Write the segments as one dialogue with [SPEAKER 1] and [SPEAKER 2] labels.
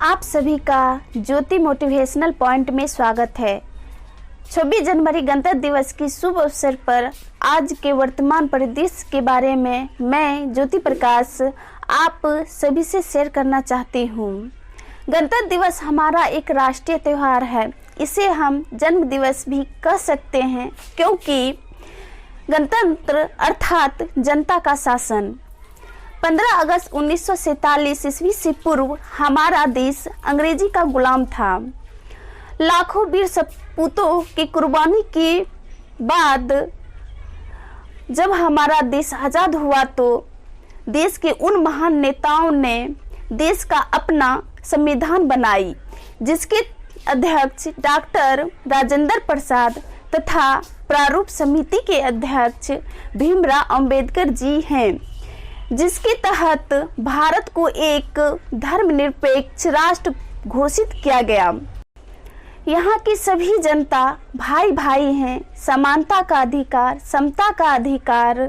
[SPEAKER 1] आप सभी का ज्योति मोटिवेशनल पॉइंट में स्वागत है। 26 जनवरी गणतंत्र दिवस की शुभ अवसर पर आज के वर्तमान परिदृश्य के बारे में मैं ज्योति प्रकाश आप सभी से शेयर करना चाहती हूँ। गणतंत्र दिवस हमारा एक राष्ट्रीय त्यौहार है। इसे हम जन्म दिवस भी कह सकते हैं, क्योंकि गणतंत्र अर्थात जनता का शासन। 15 अगस्त 1947 ईस्वी से पूर्व हमारा देश अंग्रेजी का गुलाम था। लाखों वीर सपूतों की कुर्बानी के बाद जब हमारा देश आज़ाद हुआ तो देश के उन महान नेताओं ने देश का अपना संविधान बनाई, जिसके अध्यक्ष डॉक्टर राजेंद्र प्रसाद तथा प्रारूप समिति के अध्यक्ष भीमराव अंबेडकर जी हैं, जिसके तहत भारत को एक धर्मनिरपेक्ष राष्ट्र घोषित किया गया। यहाँ की सभी जनता भाई भाई हैं। समानता का अधिकार, समता का अधिकार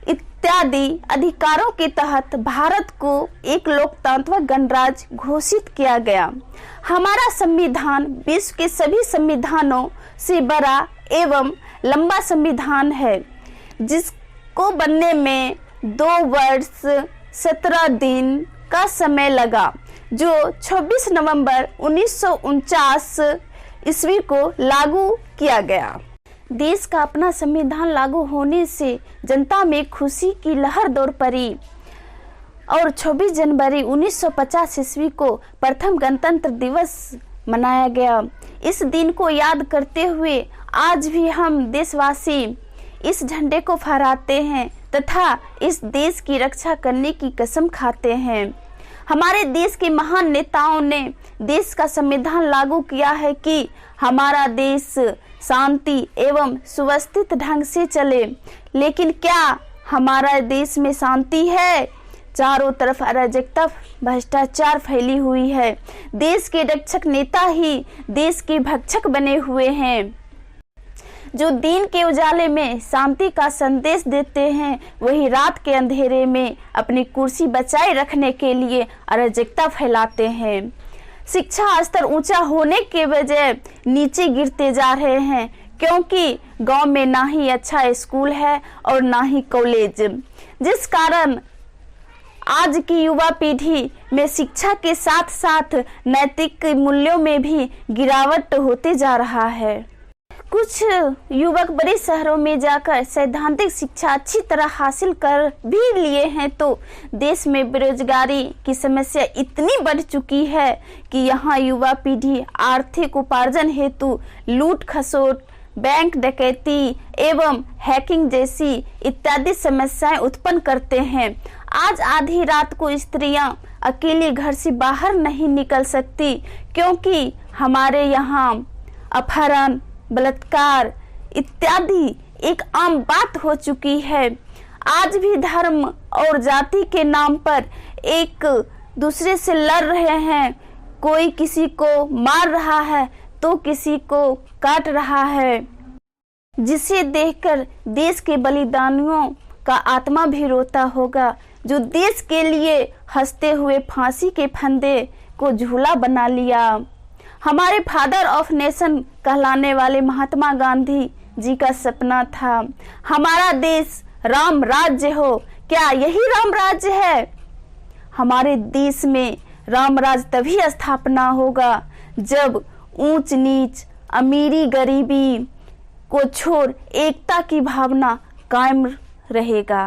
[SPEAKER 1] इत्यादि अधिकारों के तहत भारत को एक लोकतांत्रिक गणराज्य घोषित किया गया। हमारा संविधान विश्व के सभी संविधानों से बड़ा एवं लंबा संविधान है, जिसको बनने में 2 वर्ष 17 दिन का समय लगा, जो 26 नवंबर 1949 ईस्वी को लागू किया गया। देश का अपना संविधान लागू होने से जनता में खुशी की लहर दौड़ पड़ी और 26 जनवरी 1950 ईस्वी को प्रथम गणतंत्र दिवस मनाया गया। इस दिन को याद करते हुए आज भी हम देशवासी इस झंडे को फहराते हैं तथा इस देश की रक्षा करने की कसम खाते हैं। हमारे देश के महान नेताओं ने देश का संविधान लागू किया है कि हमारा देश शांति एवं सुव्यवस्थित ढंग से चले। लेकिन क्या हमारा देश में शांति है? चारों तरफ अराजकता, भ्रष्टाचार फैली हुई है। देश के रक्षक नेता ही देश के भक्षक बने हुए हैं। जो दिन के उजाले में शांति का संदेश देते हैं, वही रात के अंधेरे में अपनी कुर्सी बचाए रखने के लिए अराजकता फैलाते हैं। शिक्षा स्तर ऊंचा होने के बजाय नीचे गिरते जा रहे हैं, क्योंकि गांव में ना ही अच्छा स्कूल है और ना ही कॉलेज, जिस कारण आज की युवा पीढ़ी में शिक्षा के साथ साथ नैतिक मूल्यों में भी गिरावट होते जा रहा है। कुछ युवक बड़े शहरों में जाकर सैद्धांतिक शिक्षा अच्छी तरह हासिल कर भी लिए हैं, तो देश में बेरोजगारी की समस्या इतनी बढ़ चुकी है कि यहाँ युवा पीढ़ी आर्थिक उपार्जन हेतु लूट खसोट, बैंक डकैती एवं हैकिंग जैसी इत्यादि समस्याएं उत्पन्न करते हैं। आज आधी रात को स्त्रियां अकेली घर से बाहर नहीं निकल सकती, क्योंकि हमारे यहाँ अपहरण, बलात्कार इत्यादि एक आम बात हो चुकी है। आज भी धर्म और जाति के नाम पर एक दूसरे से लड़ रहे हैं। कोई किसी को मार रहा है तो किसी को काट रहा है, जिसे देखकर देश के बलिदानियों का आत्मा भी रोता होगा, जो देश के लिए हंसते हुए फांसी के फंदे को झूला बना लिया। हमारे फादर ऑफ नेशन कहलाने वाले महात्मा गांधी जी का सपना था हमारा देश राम राज्य हो। क्या यही राम राज्य है? हमारे देश में राम राज्य तभी स्थापना होगा जब ऊंच नीच, अमीरी गरीबी को छोड़ एकता की भावना कायम रहेगा।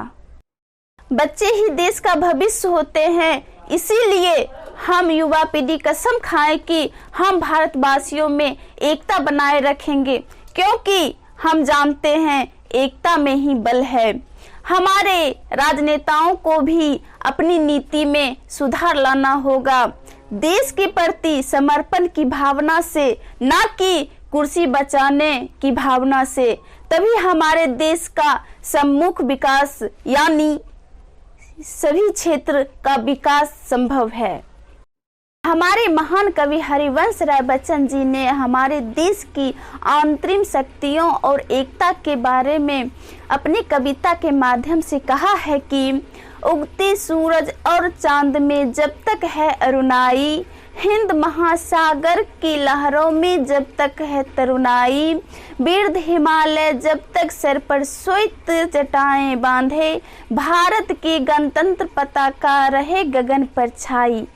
[SPEAKER 1] बच्चे ही देश का भविष्य होते हैं, इसीलिए हम युवा पीढ़ी कसम खाएं कि हम भारतवासियों में एकता बनाए रखेंगे, क्योंकि हम जानते हैं एकता में ही बल है। हमारे राजनेताओं को भी अपनी नीति में सुधार लाना होगा, देश के प्रति समर्पण की भावना से, ना कि कुर्सी बचाने की भावना से। तभी हमारे देश का सम्मुख विकास यानी सभी क्षेत्र का विकास संभव है। हमारे महान कवि हरिवंश राय बच्चन जी ने हमारे देश की आंतरिक शक्तियों और एकता के बारे में अपनी कविता के माध्यम से कहा है कि उगते सूरज और चांद में जब तक है अरुणाई, हिंद महासागर की लहरों में जब तक है तरुणाई, बिरध हिमालय जब तक सर पर श्वेत जटाएं बांधे, भारत की गणतंत्र पताका रहे गगन पर छाई।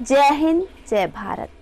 [SPEAKER 1] जय हिंद, जय भारत।